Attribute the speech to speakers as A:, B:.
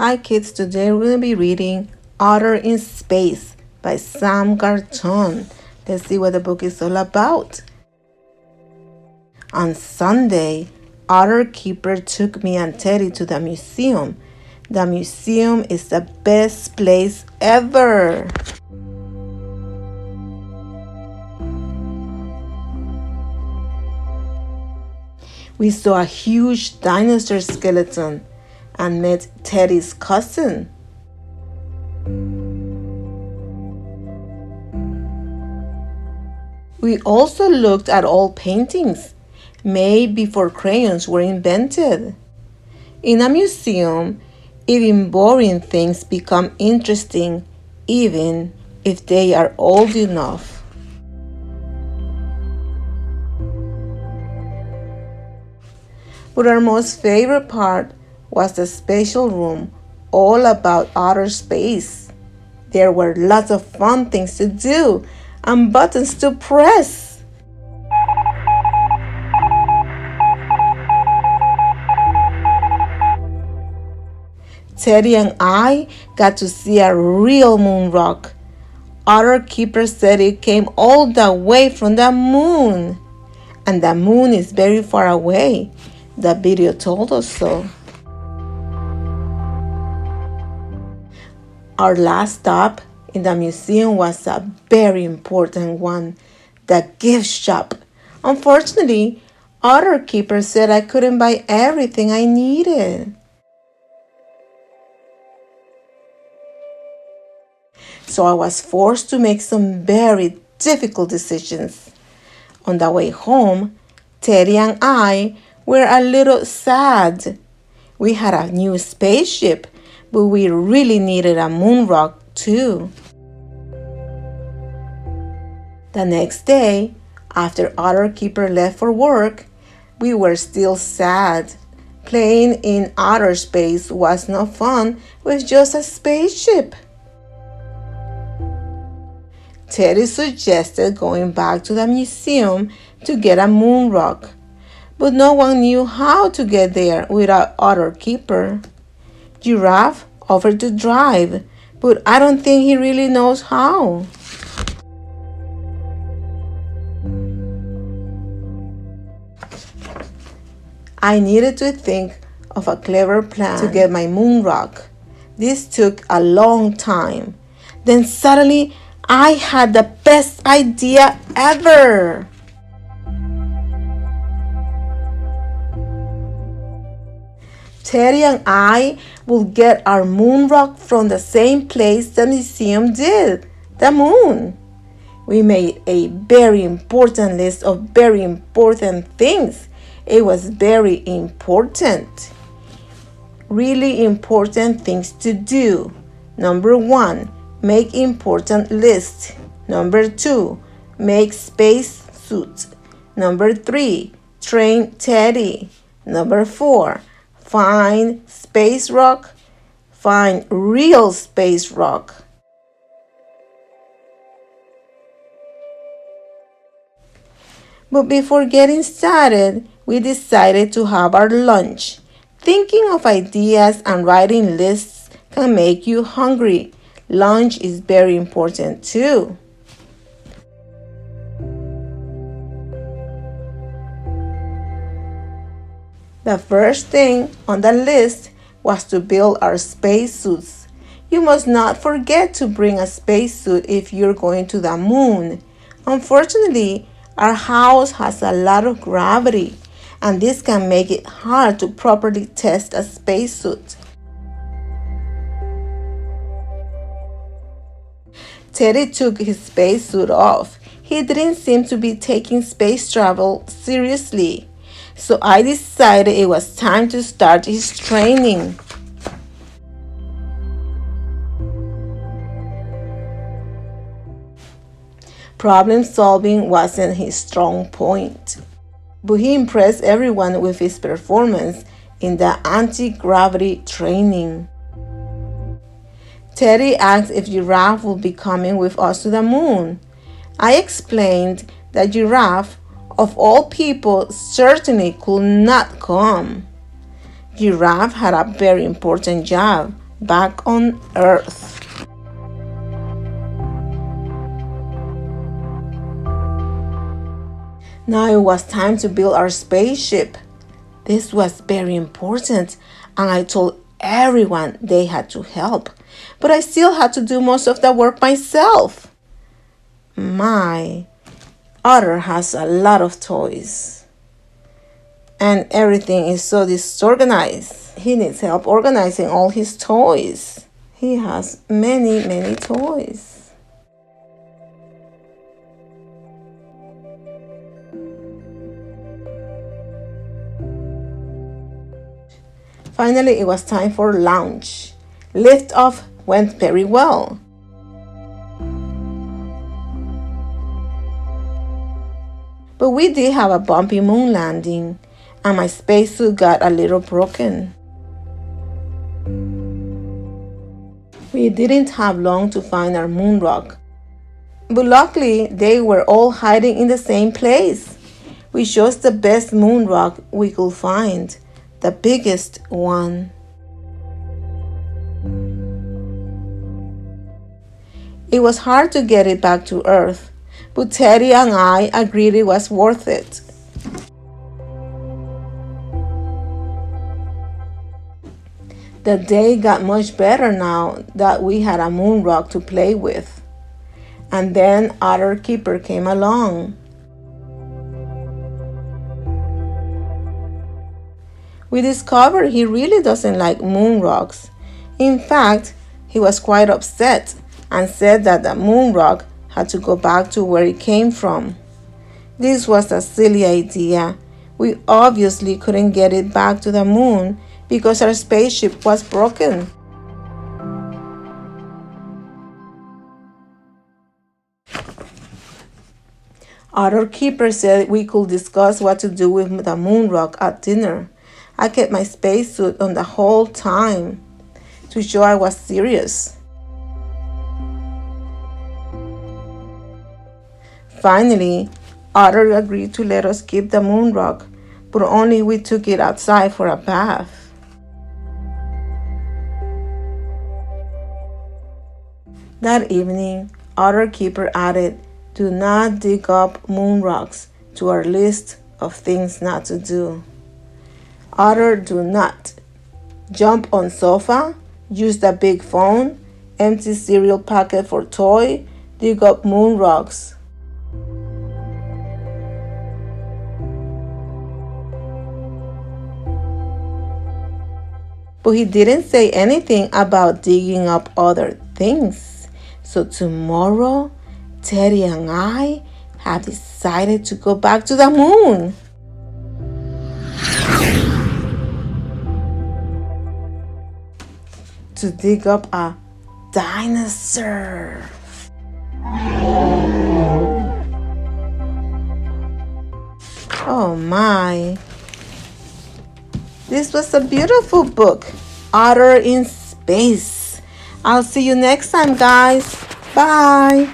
A: Hi kids, today we're going to be reading OTTER in Space by Sam Garton. Let's see what the book is all about. On Sunday, OTTER Keeper took me and Teddy to the museum. The museum is the best place ever. We saw a huge dinosaur skeleton and met Teddy's cousin. We also looked at old paintings made before crayons were invented. In a museum, even boring things become interesting, even if they are old enough. But our most favorite part was the special room all about outer space. There were lots of fun things to do and buttons to press. Teddy and I got to see a real moon rock. OTTER Keeper said it came all the way from the moon. And the moon is very far away. The video told us so. Our last stop in the museum was a very important one, the gift shop. Unfortunately, OTTER Keeper said I couldn't buy everything I needed. So I was forced to make some very difficult decisions. On the way home, Teddy and I were a little sad. We had a new spaceship, but we really needed a moon rock too. The next day, after OTTER Keeper left for work, we were still sad. Playing in outer space was no fun with just a spaceship. Teddy suggested going back to the museum to get a moon rock, but no one knew how to get there without OTTER Keeper. Giraffe offered to drive, but I don't think he really knows how. I needed to think of a clever plan to get my moon rock. This took a long time. Then suddenly, I had the best idea ever. Teddy and I will get our moon rock from the same place the museum did, the moon. We made a very important list of very important things. It was very important. Really important things to do. Number 1, make important list. Number 2, make space suit. Number 3, train Teddy. Number 4, find space rock. Find real space rock. But before getting started, we decided to have our lunch. Thinking of ideas and writing lists can make you hungry. Lunch is very important too. The first thing on the list was to build our spacesuits. You must not forget to bring a spacesuit if you're going to the moon. Unfortunately, our house has a lot of gravity, and this can make it hard to properly test a spacesuit. Teddy took his spacesuit off. He didn't seem to be taking space travel seriously. So I decided it was time to start his training. Problem solving wasn't his strong point, but he impressed everyone with his performance in the anti-gravity training. Teddy asked if Giraffe would be coming with us to the moon. I explained that Giraffe, of all people, certainly could not come. Giraffe had a very important job back on Earth. Now it was time to build our spaceship. This was very important, and I told everyone they had to help, but I still had to do most of the work myself. My Otter has a lot of toys, and everything is so disorganized. He needs help organizing all his toys. He has many, many toys. Finally, it was time for launch. Liftoff went very well. But we did have a bumpy moon landing, and my spacesuit got a little broken. We didn't have long to find our moon rock, but luckily they were all hiding in the same place. We chose the best moon rock we could find, the biggest one. It was hard to get it back to Earth, but Teddy and I agreed it was worth it. The day got much better now that we had a moon rock to play with. And then Otter Keeper came along. We discovered he really doesn't like moon rocks. In fact, he was quite upset and said that the moon rock had to go back to where it came from. This was a silly idea. We obviously couldn't get it back to the moon because our spaceship was broken. Otter Keeper said we could discuss what to do with the moon rock at dinner. I kept my spacesuit on the whole time to show I was serious. Finally, Otter agreed to let us keep the moon rock, but only if we took it outside for a bath. That evening, Otter Keeper added, "Do not dig up moon rocks" to our list of things not to do. Otter, do not jump on sofa, use the big phone, empty cereal packet for toy, dig up moon rocks. But he didn't say anything about digging up other things. So tomorrow, Teddy and I have decided to go back to the moon. To dig up a dinosaur. Oh my. This was a beautiful book, Otter in Space. I'll see you next time, guys. Bye.